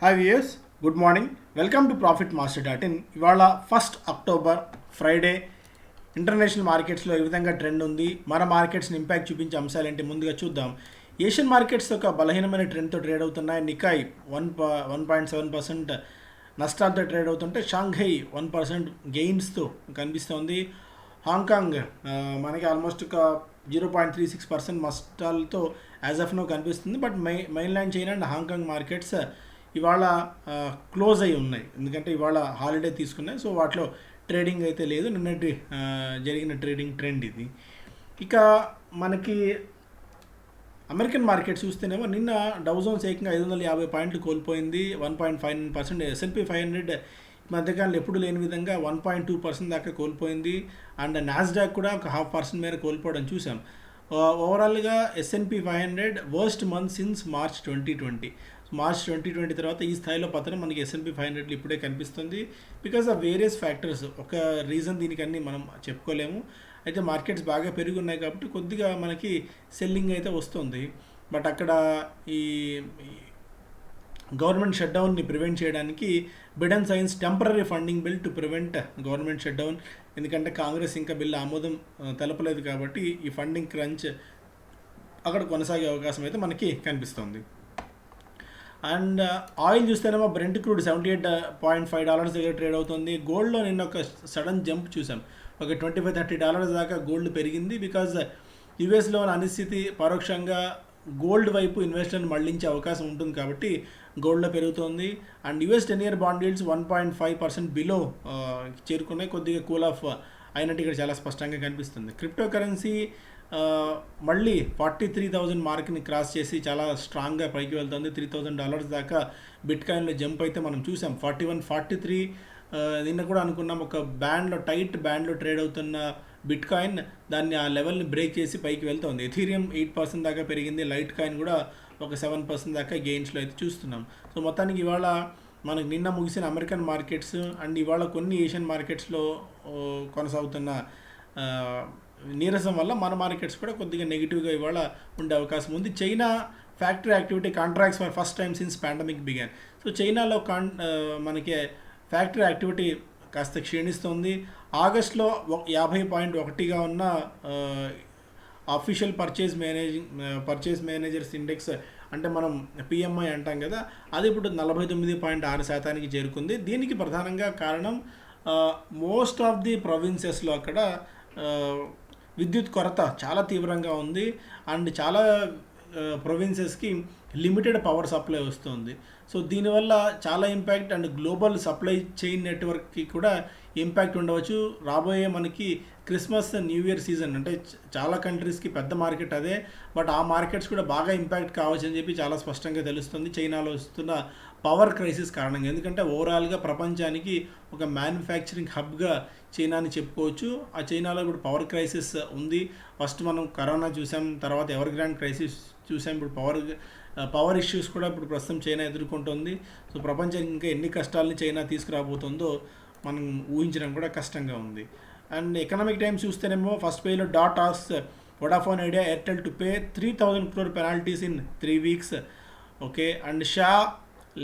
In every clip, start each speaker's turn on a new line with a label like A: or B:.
A: Hi viewers, good morning. Welcome to profit master dot in. ఇవాళ 1 October Friday. International మార్కెట్స్లో ఏ విధంగా trend ఉంది, మన మార్కెట్స్ని ఇంపాక్ట్ చూపించే అంశాలు ఏంటి ముందుగా చూద్దాం. ఏషియన్ మార్కెట్స్ ఒక బలహీనమైన ట్రెండ్తో ట్రేడ్ అవుతున్నాయి. నికాయ్ 1.7% నష్టాలతో ట్రేడ్ అవుతుంటే షాంఘై 1% గెయిన్స్తో కనిపిస్తోంది. హాంకాంగ్ మనకి ఆల్మోస్ట్ ఒక 0.36% నష్టాలతో యాజ్ ఆఫ్ నో కనిపిస్తుంది. But mainland China and Hong Kong markets ఇవాళ క్లోజ్ అయి ఉన్నాయి, ఎందుకంటే ఇవాళ హాలిడే తీసుకున్నాయి. సో వాటిలో ట్రేడింగ్ అయితే లేదు. నిన్నటి జరిగిన ట్రేడింగ్ ట్రెండ్ ఇది. ఇక మనకి అమెరికన్ మార్కెట్ చూస్తేనేమో నిన్న డౌ జోన్స్ ఏకంగా 550 పాయింట్లు కోల్పోయింది. 1.59%. S&P 500 మధ్యకాలంలో ఎప్పుడు లేని విధంగా 1.2% దాకా కోల్పోయింది. అండ్ నాస్డాక్ కూడా ఒక 0.5% మేర కోల్పోవడం చూసాం. ఓవరాల్గా S&P 500 worst month since March 2020. March 2020 తర్వాత ఈ స్థాయిలో పతనం మనకి S&P 500 ఇప్పుడే కనిపిస్తుంది. Because of various factors. ఒక రీజన్ దీనికి అన్ని మనం చెప్పుకోలేము. అయితే మార్కెట్స్ బాగా పెరిగి ఉన్నాయి కాబట్టి కొద్దిగా మనకి సెల్లింగ్ అయితే వస్తుంది. బట్ అక్కడ ఈ గవర్నమెంట్ షట్డౌన్ని ప్రివెంట్ చేయడానికి Biden science temporary funding bill to prevent government shutdown. ఎందుకంటే కాంగ్రెస్ ఇంకా బిల్లు ఆమోదం తెలపలేదు కాబట్టి ఈ ఫండింగ్ క్రంచ్ అక్కడ కొనసాగే అవకాశం అయితే మనకి కనిపిస్తుంది. అండ్ ఆయిల్ చూస్తేనేమో బ్రెంట్ క్రూడ్ $78.5 దగ్గర ట్రేడ్ అవుతుంది. గోల్డ్లో నిన్న ఒక సడన్ జంప్ చూసాం. ఒక $25-30 దాకా గోల్డ్ పెరిగింది. బికాజ్ యుఎస్లో ఉన్న అనిశ్చితి పరోక్షంగా గోల్డ్ వైపు ఇన్వెస్టర్ని మళ్లించే అవకాశం ఉంటుంది కాబట్టి గోల్డ్లో పెరుగుతోంది. And US 10-year bond yields 1.5% below చేరుకున్నాయి. కొద్దిగా కూల్ ఆఫ్ అయినట్టు ఇక్కడ చాలా స్పష్టంగా కనిపిస్తుంది. క్రిప్టో కరెన్సీ మళ్ళీ 43,000 మార్క్ని క్రాస్ చేసి చాలా స్ట్రాంగ్గా పైకి వెళ్తుంది. $3,000 దాకా బిట్ కాయిన్లో జంప్ అయితే మనం చూసాం. 41-43 నిన్న కూడా అనుకున్నాం. ఒక బ్యాండ్లో టైట్ బ్యాండ్లో ట్రేడ్ అవుతున్న బిట్ కాయిన్ దాన్ని ఆ లెవెల్ని బ్రేక్ చేసి పైకి వెళ్తుంది. ఎథీరియం 8% దాకా పెరిగింది. లైట్ కాయిన్ కూడా ఒక 7% దాకా గెయిన్స్లో అయితే చూస్తున్నాం. సో మొత్తానికి ఇవాళ మనకు నిన్న ముగిసిన అమెరికన్ మార్కెట్స్ అండ్ ఇవాళ కొన్ని ఏషియన్ మార్కెట్స్లో కొనసాగుతున్న నీరసం వల్ల మన మార్కెట్స్ కూడా కొద్దిగా నెగిటివ్గా ఇవాళ ఉండే అవకాశం ఉంది. China factory activity contracts for first time since pandemic began. So చైనాలో మనకి ఫ్యాక్టరీ యాక్టివిటీ కాస్త క్షీణిస్తుంది. ఆగస్ట్లో 50.1గా ఉన్న అఫీషియల్ పర్చేజ్ మేనేజర్స్ ఇండెక్స్, అంటే మనం PMI అంటాం కదా, అది ఇప్పుడు 49.6% చేరుకుంది. దీనికి ప్రధానంగా కారణం మోస్ట్ ఆఫ్ ది ప్రొవిన్సెస్లో అక్కడ విద్యుత్ కొరత చాలా తీవ్రంగా ఉంది. అండ్ చాలా ప్రొవిన్సెస్కి లిమిటెడ్ పవర్ సప్లై వస్తుంది. సో దీనివల్ల చాలా impact and global supply chain నెట్వర్క్కి కూడా ఇంపాక్ట్ ఉండవచ్చు. రాబోయే మనకి క్రిస్మస్ న్యూ ఇయర్ సీజన్ అంటే చాలా కంట్రీస్కి పెద్ద మార్కెట్ అదే. బట్ ఆ మార్కెట్స్ కూడా బాగా ఇంపాక్ట్ కావచ్చు అని చెప్పి చాలా స్పష్టంగా తెలుస్తుంది చైనాలో వస్తున్న పవర్ క్రైసిస్ కారణంగా. ఎందుకంటే ఓవరాల్గా ప్రపంచానికి ఒక మ్యానుఫ్యాక్చరింగ్ హబ్గా చైనాని చెప్పుకోవచ్చు. ఆ చైనాలో ఇప్పుడు పవర్ క్రైసిస్ ఉంది. ఫస్ట్ మనం కరోనా చూసాం, తర్వాత ఎవర్ గ్రాండ్ క్రైసిస్ చూసాం. ఇప్పుడు పవర్ ఇష్యూస్ కూడా ఇప్పుడు ప్రస్తుతం చైనా ఎదుర్కొంటుంది. సో ప్రపంచానికి ఇంకా ఎన్ని కష్టాలని చైనా తీసుకురాబోతుందో మనం ఊహించడం కూడా కష్టంగా ఉంది. అండ్ ఎకనామిక్ టైమ్స్ చూస్తేనేమో ఫస్ట్ పేజ్లో dot asks Vodafone Idea Airtel to pay 3,000 crore పెనాల్టీస్ in 3 weeks. Okay. And Shah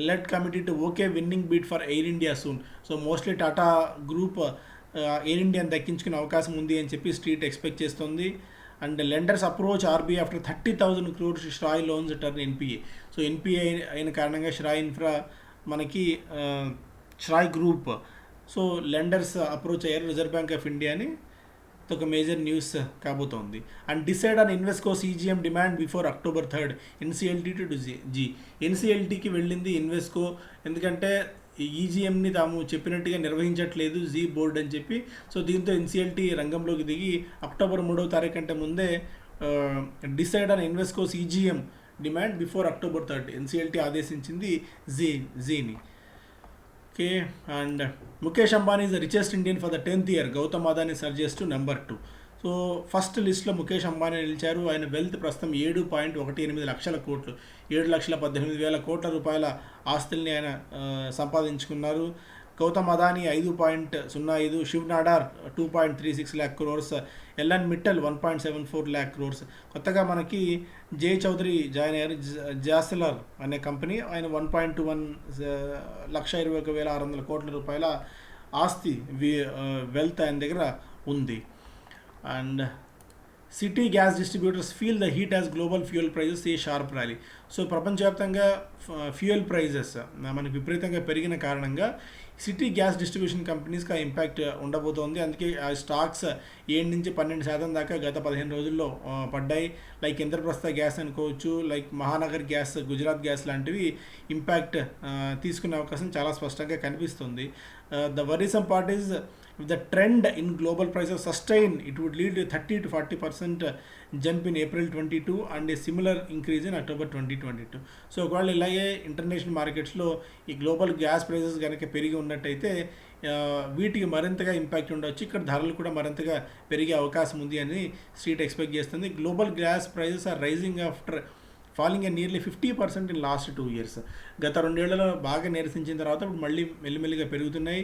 A: led committee to okay winning bid for Air India soon. So mostly Tata group Air ఇండియాని దక్కించుకునే అవకాశం ఉంది అని చెప్పి స్ట్రీట్ ఎక్స్పెక్ట్ చేస్తుంది. And lenders approach RBI after 30,000 crore Srei loans turn NPA. So NPA అయిన కారణంగా Srei infra మనకి Srei group so lenders approach అయ్యారు రిజర్వ్ బ్యాంక్ ఆఫ్ ఇండియాని. ఒక మేజర్ న్యూస్ కాబోతోంది. And decide on Invesco CGM demand before October 3rd NCLT to G. NCLTకి వెళ్ళింది Invesco, ఎందుకంటే EGMని తాము చెప్పినట్టుగా నిర్వహించట్లేదు జీ బోర్డ్ అని చెప్పి. సో దీంతో NCLT రంగంలోకి దిగి October 3వ కంటే ముందే decide on Invesco CGM demand before October 3rd NCLT ఆదేశించింది జీని. ఓకే. And Mukesh Ambani is the richest Indian for the 10th year. Gautam Adani surges to number 2. So first లిస్ట్లో ముఖేష్ అంబానీ నిలిచారు. ఆయన వెల్త్ ప్రస్తుతం 7.18 లక్షల కోట్లు, 7,18,000 కోట్ల రూపాయల ఆస్తుల్ని ఆయన సంపాదించుకున్నారు. Gautam Adani 5.05, Shiv Nadar 2.36 lakh crores, L N Mittal 1.74 lakh crores. కొత్తగా మనకి జే చౌదరి జాయిన్ అయ్యారు, జాసిలర్ అనే కంపెనీ. ఆయన 1.21,21,600 కోట్ల ఆస్తి వెల్త్ ఆయన దగ్గర ఉంది. And city gas distributors feel the heat as global fuel prices a sharp rally. So ప్రపంచవ్యాప్తంగా ఫ్యూయల్ ప్రైజెస్ మనకి విపరీతంగా పెరిగిన కారణంగా సిటీ గ్యాస్ డిస్ట్రిబ్యూషన్ కంపెనీస్కి ఆ ఇంపాక్ట్ ఉండబోతోంది. అందుకే ఆ స్టాక్స్ 7 నుంచి 12% దాకా గత 15 రోజుల్లో పడ్డాయి. లైక్ ఇంద్రప్రస్థ గ్యాస్ అనుకోవచ్చు, like Mahanagar gas, Gujarat gas లాంటివి ఇంపాక్ట్ తీసుకునే అవకాశం చాలా స్పష్టంగా కనిపిస్తుంది. The వరీసమ్ part is if the trend in global prices sustain, it would lead to 30 to 40% jump in April 22 and a similar increase in October 2022. So ఒకవేళ ఇలాగే international మార్కెట్స్లో ఈ గ్లోబల్ గ్యాస్ ప్రైసెస్ కనుక పెరిగి ఉన్నట్టయితే వీటికి మరింతగా ఇంపాక్ట్ ఉండవచ్చు. ఇక్కడ ధరలు కూడా మరింతగా పెరిగే అవకాశం ఉంది అని స్ట్రీట్ ఎక్స్పెక్ట్ చేస్తుంది. Global gas prices are rising after falling nearly 50% in last 2 years. గత 2 ఏళ్లలో బాగా నిరసించిన తర్వాత ఇప్పుడు మళ్ళీ మెల్లిమెల్లిగా పెరుగుతున్నాయి.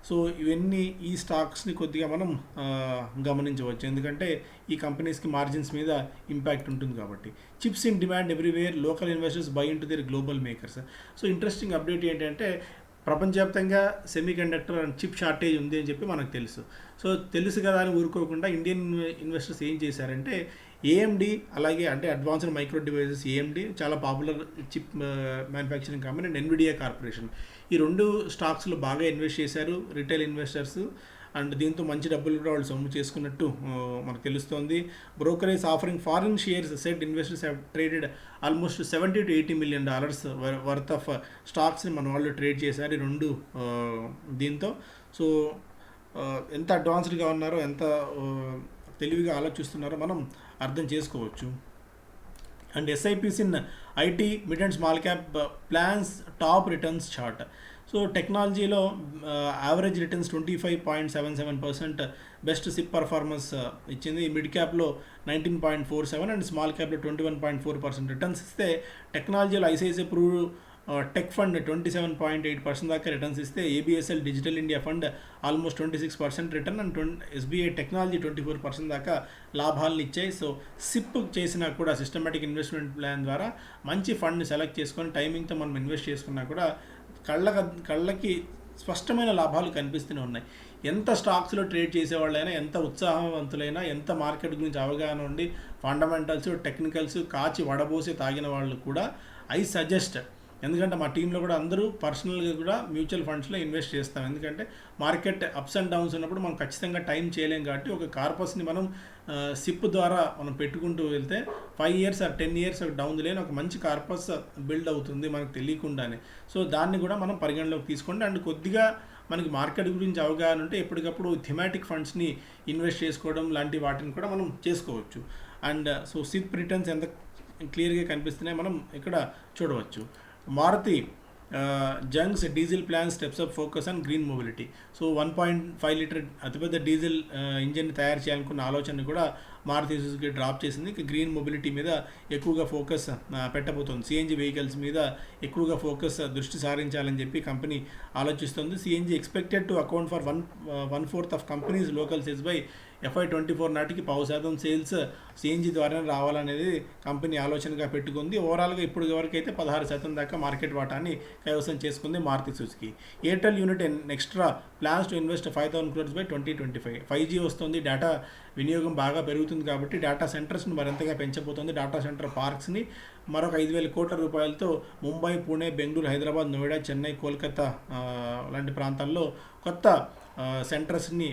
A: సో ఇవన్నీ ఈ స్టాక్స్ని కొద్దిగా మనం గమనించవచ్చు, ఎందుకంటే ఈ కంపెనీస్కి మార్జిన్స్ మీద ఇంపాక్ట్ ఉంటుంది కాబట్టి. Chips in demand everywhere, local investors by in to their global makers. So interesting update ఏంటంటే ప్రపంచవ్యాప్తంగా semi conductor and chip shortage ఉంది అని చెప్పి మనకు తెలుసు. సో తెలుసు కదా అని ఊరుకోకుండా ఇండియన్ ఇన్వెస్టర్స్ ఏం చేశారంటే ఏఎండి, అలాగే అంటే అడ్వాన్స్డ్ మైక్రో డివైజెస్ ఏఎండి చాలా popular chip manufacturing company, and Nvidia corporation, ఈ 2 స్టాక్స్లో బాగా ఇన్వెస్ట్ చేశారు రిటైల్ ఇన్వెస్టర్స్. అండ్ దీంతో మంచి డబ్బులు కూడా వాళ్ళు సొమ్ము చేసుకున్నట్టు మనకు తెలుస్తోంది. Brokerage offering foreign shares set investors have traded almost $70 to $80 million worth of స్టాక్స్ని మన వాళ్ళు ట్రేడ్ చేశారు ఈ 2 దీంతో. సో ఎంత అడ్వాన్స్డ్గా ఉన్నారో, ఎంత తెలివిగా ఆలోచిస్తున్నారో మనం అర్థం చేసుకోవచ్చు. And SIPs in IT, mid and small cap plans top returns chart. So టెక్నాలజీలో average returns 25.77%, best SIP performance ఇచ్చింది. మిడ్ క్యాప్లో 19.47 అండ్ స్మాల్ క్యాప్లో 21.4% రిటర్న్స్ ఇస్తే, టెక్నాలజీలో ఐసిఐసిఐ ప్రూవ్ టెక్ ఫండ్ 27.8% దాకా రిటర్న్స్ ఇస్తే, ABSL digital India fund almost 26% return, and SBI technology 24% దాకా లాభాలను ఇచ్చాయి. సో సిప్ చేసినా కూడా, సిస్టమేటిక్ ఇన్వెస్ట్మెంట్ ప్లాన్ ద్వారా మంచి ఫండ్ని సెలెక్ట్ చేసుకొని టైమింగ్తో మనం ఇన్వెస్ట్ చేసుకున్నా కూడా కళ్ళకి స్పష్టమైన లాభాలు కనిపిస్తూనే ఉన్నాయి. ఎంత స్టాక్స్లో ట్రేడ్ చేసేవాళ్ళైనా, ఎంత ఉత్సాహవంతులైనా, ఎంత మార్కెట్ గురించి అవగాహన ఉండి ఫండమెంటల్స్, టెక్నికల్స్ కాచి వడబోసి తాగిన వాళ్ళు కూడా ఐ సజెస్ట్, ఎందుకంటే మా టీంలో కూడా అందరూ పర్సనల్గా కూడా మ్యూచువల్ ఫండ్స్లో ఇన్వెస్ట్ చేస్తాం. ఎందుకంటే మార్కెట్ అప్స్ అండ్ డౌన్స్ ఉన్నప్పుడు మనం ఖచ్చితంగా టైం చేయలేం కాబట్టి ఒక కార్పస్ని మనం సిప్ ద్వారా మనం పెట్టుకుంటూ వెళ్తే 5 years or 10 years డౌన్ లేని ఒక మంచి కార్పస్ బిల్డ్ అవుతుంది మనకు తెలియకుండానే. సో దాన్ని కూడా మనం పరిగణలోకి తీసుకోండి. అండ్ కొద్దిగా మనకి మార్కెట్ గురించి అవగాహన ఉంటే ఎప్పటికప్పుడు థిమాటిక్ ఫండ్స్ని ఇన్వెస్ట్ చేసుకోవడం లాంటి వాటిని కూడా మనం చేసుకోవచ్చు. అండ్ సో సిప్ రిటర్న్స్ ఎంత క్లియర్గా కనిపిస్తున్నాయి మనం ఇక్కడ చూడవచ్చు. Maruti junks diesel plan steps up focus on green mobility. So 1.5 litre అతిపెద్ద డీజిల్ ఇంజిన్ తయారు చేయాలనుకున్న ఆలోచన కూడా మారుతి సుజుకి డ్రాప్ చేసింది. గ్రీన్ మొబిలిటీ మీద ఎక్కువగా ఫోకస్ పెట్టబోతోంది. సిఎన్జి వెహికల్స్ మీద ఎక్కువగా దృష్టి సారించాలని చెప్పి కంపెనీ ఆలోచిస్తుంది. CNG expected to account for 1/4 of companies local sales by FY24 నాటికి 10% సేల్స్ సిఎన్జి ద్వారానే రావాలనేది కంపెనీ ఆలోచనగా పెట్టుకుంది. ఓవరాల్గా ఇప్పుడు వరకైతే 16% దాకా మార్కెట్ వాటాన్ని కైవసం చేసుకుంది Maruti Suzuki. Airtel unit extra plans to invest 5,000 crores by 2025. 5G వస్తుంది, డేటా వినియోగం బాగా పెరుగుతుంది కాబట్టి డేటా సెంటర్స్ని మరింతగా పెంచబోతుంది. డేటా సెంటర్ పార్క్స్ని మరొక 5,000 కోట్ల రూపాయలతో ముంబై, పూణే, బెంగళూరు, హైదరాబాద్, నోయిడా, చెన్నై, కోల్కతా లాంటి ప్రాంతాల్లో కొత్త సెంటర్స్ని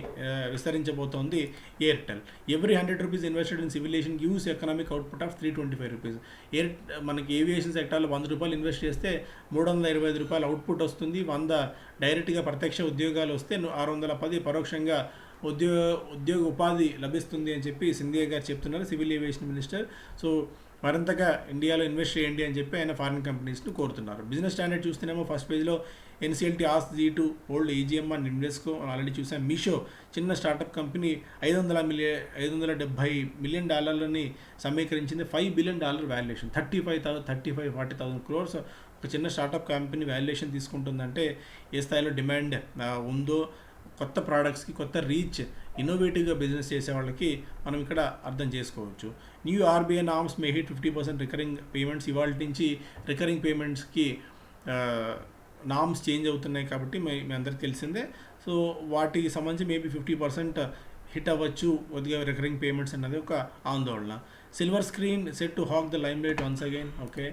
A: విస్తరించబోతోంది Airtel. Every 100 rupees invested in civil aviation gives economic output of 325 rupees. మనకి ఏవియేషన్ సెక్టార్లో ₹100 ఇన్వెస్ట్ చేస్తే ₹325 అవుట్పుట్ వస్తుంది. 100 డైరెక్ట్గా ప్రత్యక్ష ఉద్యోగాలు వస్తే 610 పరోక్షంగా ఉద్యోగ ఉపాధి లభిస్తుంది అని చెప్పి సింధియా గారు చెప్తున్నారు, సివిల్ ఏవియేషన్ మినిస్టర్. సో మరింతగా ఇండియాలో ఇన్వెస్ట్ చేయండి అని చెప్పి ఆయన ఫారిన్ కంపెనీస్ని కోరుతున్నారు. బిజినెస్ స్టాండర్డ్ చూస్తేనేమో ఫస్ట్ పేజ్లో NCLT ask G2 hold EGM and Invesco already చూసాం. మీషో చిన్న startup company $570 million సమీకరించింది. $5 billion valuation, 35-40,000 crores. ఒక చిన్న స్టార్టప్ కంపెనీ వాల్యుయేషన్ తీసుకుంటుందంటే ఏ స్థాయిలో డిమాండ్ ఉందో, కొత్త ప్రోడక్ట్స్కి కొత్త రీచ్, ఇన్నోవేటివ్గా బిజినెస్ చేసే వాళ్ళకి మనం ఇక్కడ అర్థం చేసుకోవచ్చు. న్యూ ఆర్బీఐ నామ్స్ మే హిట్ 50% రికరింగ్ పేమెంట్స్. ఇవాళ నుంచి రికరింగ్ పేమెంట్స్కి నామ్స్ చేంజ్ అవుతున్నాయి కాబట్టి మీ అందరికీ తెలిసిందే. సో వాటికి సంబంధించి మేబీ 50% హిట్ అవ్వచ్చు కొద్దిగా రికరింగ్ పేమెంట్స్ అన్నది ఒక ఆందోళన. Silver screen set to hog the limelight once again. Okay,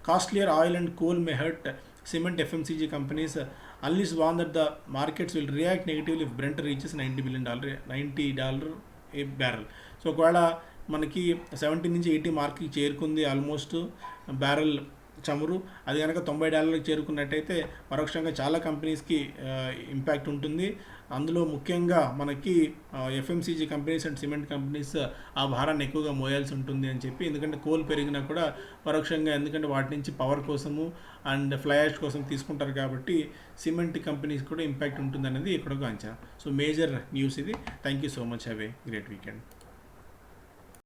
A: costlier oil and coal may hurt cement FMCG companies. Analysts warn that the markets will react negatively if Brent reaches $90 a barrel. So ఒకవేళ మనకి 70 నుంచి 80 మార్క్కి చేరుకుంది almost barrel చమురు, అది కనుక $90 చేరుకున్నట్టయితే పరోక్షంగా చాలా కంపెనీస్కి ఇంపాక్ట్ ఉంటుంది. అందులో ముఖ్యంగా మనకి FMCG companies and cement companies ఆ భారాన్ని ఎక్కువగా మోయాల్సి ఉంటుంది అని చెప్పి, ఎందుకంటే కోల్ పెరిగినా కూడా పరోక్షంగా, ఎందుకంటే వాటి నుంచి పవర్ కోసము అండ్ ఫ్లై యాష్ కోసం తీసుకుంటారు కాబట్టి సిమెంట్ కంపెనీస్ కూడా ఇంపాక్ట్ ఉంటుంది అనేది ఇక్కడ ఒక అంచనా. సో మేజర్ న్యూస్ ఇది. Thank you so much. Have a great weekend.